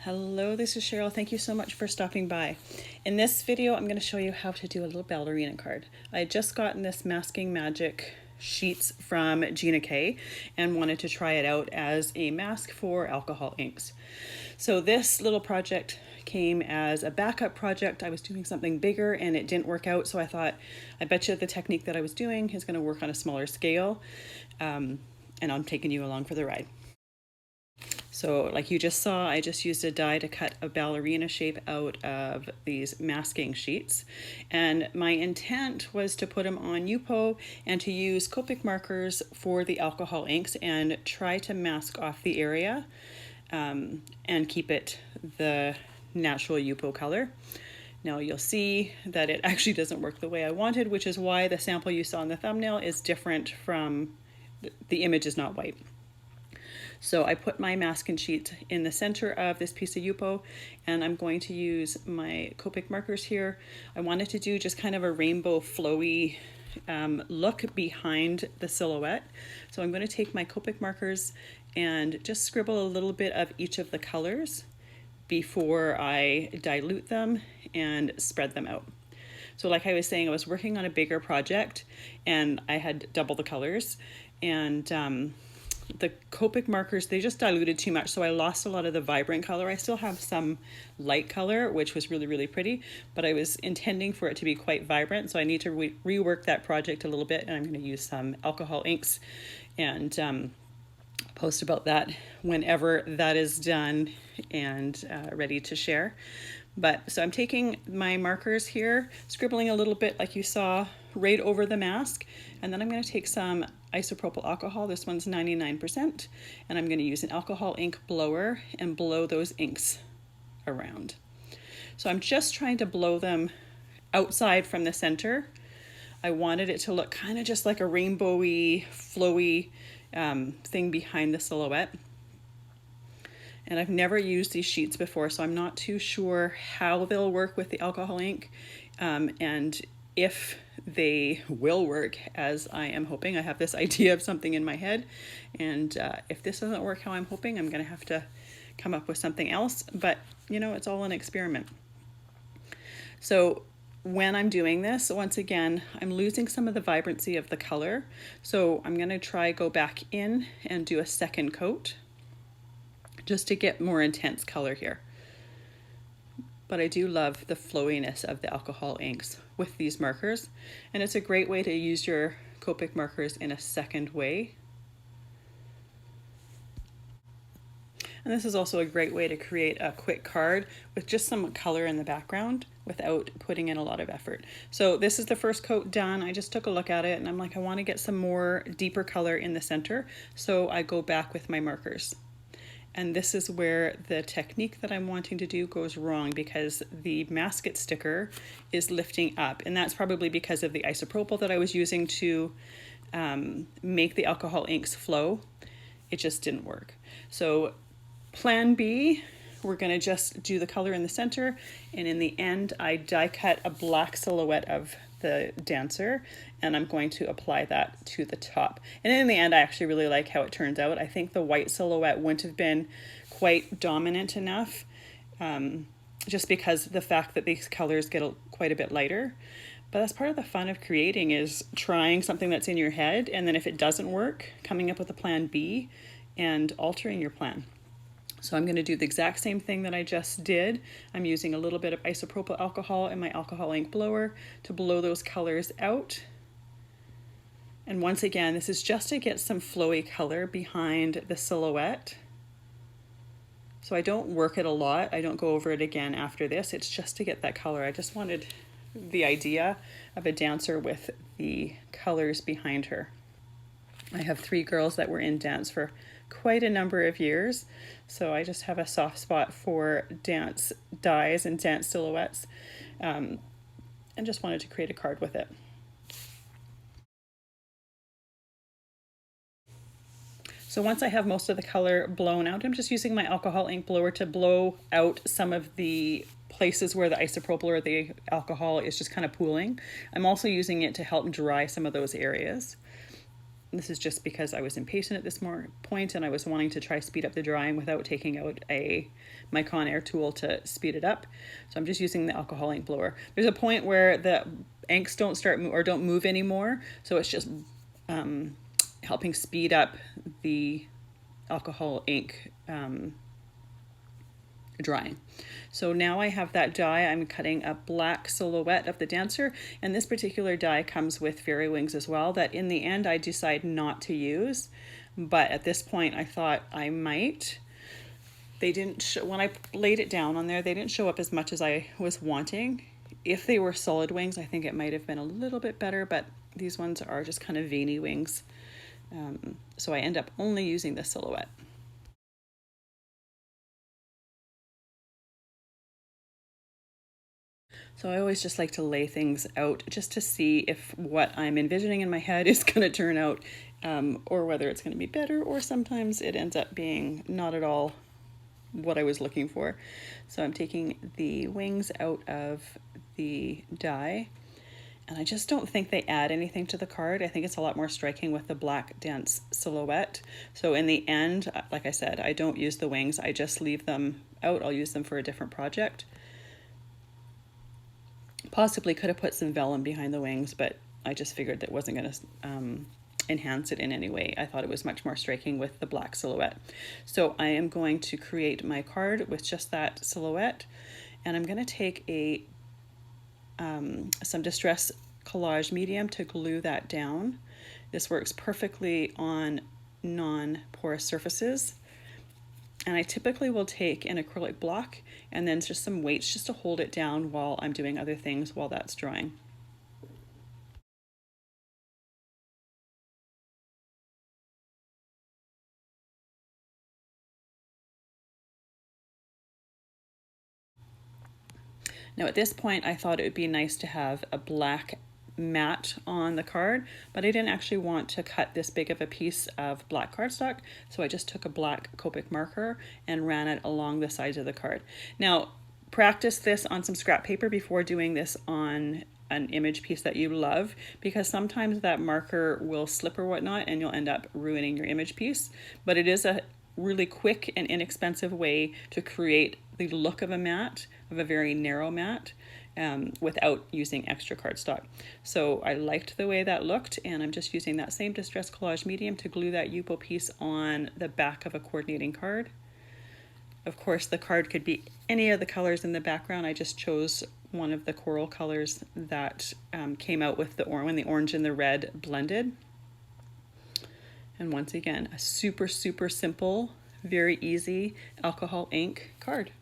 Hello, this is Cheryl. Thank you so much for stopping by. In this video, I'm going to show you how to do a little ballerina card. I had just gotten this Masking Magic sheets from Gina K and wanted to try it out as a mask for alcohol inks. So this little project came as a backup project. I was doing something bigger and it didn't work out, so I thought, I bet you the technique that I was doing is going to work on a smaller scale, and I'm taking you along for the ride. So like you just saw, I just used a die to cut a ballerina shape out of these masking sheets. And my intent was to put them on Yupo and to use Copic markers for the alcohol inks and try to mask off the area and keep it the natural Yupo color. Now you'll see that it actually doesn't work the way I wanted, which is why the sample you saw in the thumbnail is different from, the image is not white. So I put my masking sheet in the center of this piece of Yupo, and I'm going to use my Copic markers here. I wanted to do just kind of a rainbow flowy look behind the silhouette. So I'm going to take my Copic markers and just scribble a little bit of each of the colors before I dilute them and spread them out. So like I was saying, I was working on a bigger project and I had double the colors, and the Copic markers, they just diluted too much, so I lost a lot of the vibrant color. I still have some light color, which was really, really pretty, but I was intending for it to be quite vibrant, so I need to rework that project a little bit, and I'm going to use some alcohol inks and post about that whenever that is done and ready to share. But so I'm taking my markers here, scribbling a little bit like you saw right over the mask, and then I'm going to take some isopropyl alcohol. This one's 99%, and I'm going to use an alcohol ink blower and blow those inks around. So I'm just trying to blow them outside from the center. I wanted it to look kind of just like a rainbowy, flowy thing behind the silhouette. And I've never used these sheets before, so I'm not too sure how they'll work with the alcohol ink, and if they will work as I am hoping. I have this idea of something in my head, and if this doesn't work how I'm hoping, I'm going to have to come up with something else, but you know, it's all an experiment. So when I'm doing this, once again, I'm losing some of the vibrancy of the color, so I'm going to try go back in and do a second coat just to get more intense color here. But I do love the flowiness of the alcohol inks with these markers, and it's a great way to use your Copic markers in a second way. And this is also a great way to create a quick card with just some color in the background without putting in a lot of effort. So this is the first coat done. I just took a look at it and I'm like, I want to get some more deeper color in the center, so I go back with my markers. And this is where the technique that I'm wanting to do goes wrong, because the masket sticker is lifting up, and that's probably because of the isopropyl that I was using to make the alcohol inks flow. It just didn't work. So plan B, we're going to just do the color in the center, and in the end I die cut a black silhouette of the dancer, and I'm going to apply that to the top. And in the end, I actually really like how it turns out. I think the white silhouette wouldn't have been quite dominant enough, just because the fact that these colors get quite a bit lighter. But that's part of the fun of creating, is trying something that's in your head, and then if it doesn't work, coming up with a plan B and altering your plan. So I'm going to do the exact same thing that I just did. I'm using a little bit of isopropyl alcohol in my alcohol ink blower to blow those colors out. And once again, this is just to get some flowy color behind the silhouette. So I don't work it a lot. I don't go over it again after this. It's just to get that color. I just wanted the idea of a dancer with the colors behind her. I have 3 girls that were in dance for quite a number of years, so I just have a soft spot for dance dies and dance silhouettes, and just wanted to create a card with it. So once I have most of the color blown out, I'm just using my alcohol ink blower to blow out some of the places where the isopropyl or the alcohol is just kind of pooling. I'm also using it to help dry some of those areas. This is just because I was impatient at this point and I was wanting to try speed up the drying without taking out my Conair tool to speed it up. So I'm just using the alcohol ink blower. There's a point where the inks don't move anymore, so it's just helping speed up the alcohol ink drying. So now I have that die. I'm cutting a black silhouette of the dancer, and this particular die comes with fairy wings as well, that in the end I decide not to use, but at this point I thought I might. They didn't when I laid it down on there, they didn't show up as much as I was wanting. If they were solid wings, I think it might have been a little bit better, but these ones are just kind of veiny wings. So I end up only using the silhouette. So I always just like to lay things out just to see if what I'm envisioning in my head is going to turn out, or whether it's going to be better, or sometimes it ends up being not at all what I was looking for. So I'm taking the wings out of the die, and I just don't think they add anything to the card. I think it's a lot more striking with the black dense silhouette. So in the end, like I said, I don't use the wings. I just leave them out. I'll use them for a different project. Possibly could have put some vellum behind the wings, but I just figured that wasn't going to enhance it in any way. I thought it was much more striking with the black silhouette. So I am going to create my card with just that silhouette, and I'm going to take some Distress Collage Medium to glue that down. This works perfectly on non-porous surfaces. And I typically will take an acrylic block and then just some weights just to hold it down while I'm doing other things while that's drying. Now at this point I thought it would be nice to have a black mat on the card, but I didn't actually want to cut this big of a piece of black cardstock, so I just took a black Copic marker and ran it along the sides of the card. Now practice this on some scrap paper before doing this on an image piece that you love, because sometimes that marker will slip or whatnot and you'll end up ruining your image piece. But it is a really quick and inexpensive way to create the look of a mat, of a very narrow mat, without using extra cardstock. So I liked the way that looked, and I'm just using that same Distress Collage Medium to glue that Yupo piece on the back of a coordinating card. Of course, the card could be any of the colors in the background. I just chose one of the coral colors that came out with when the orange and the red blended. And once again, a super, super simple, very easy alcohol ink card.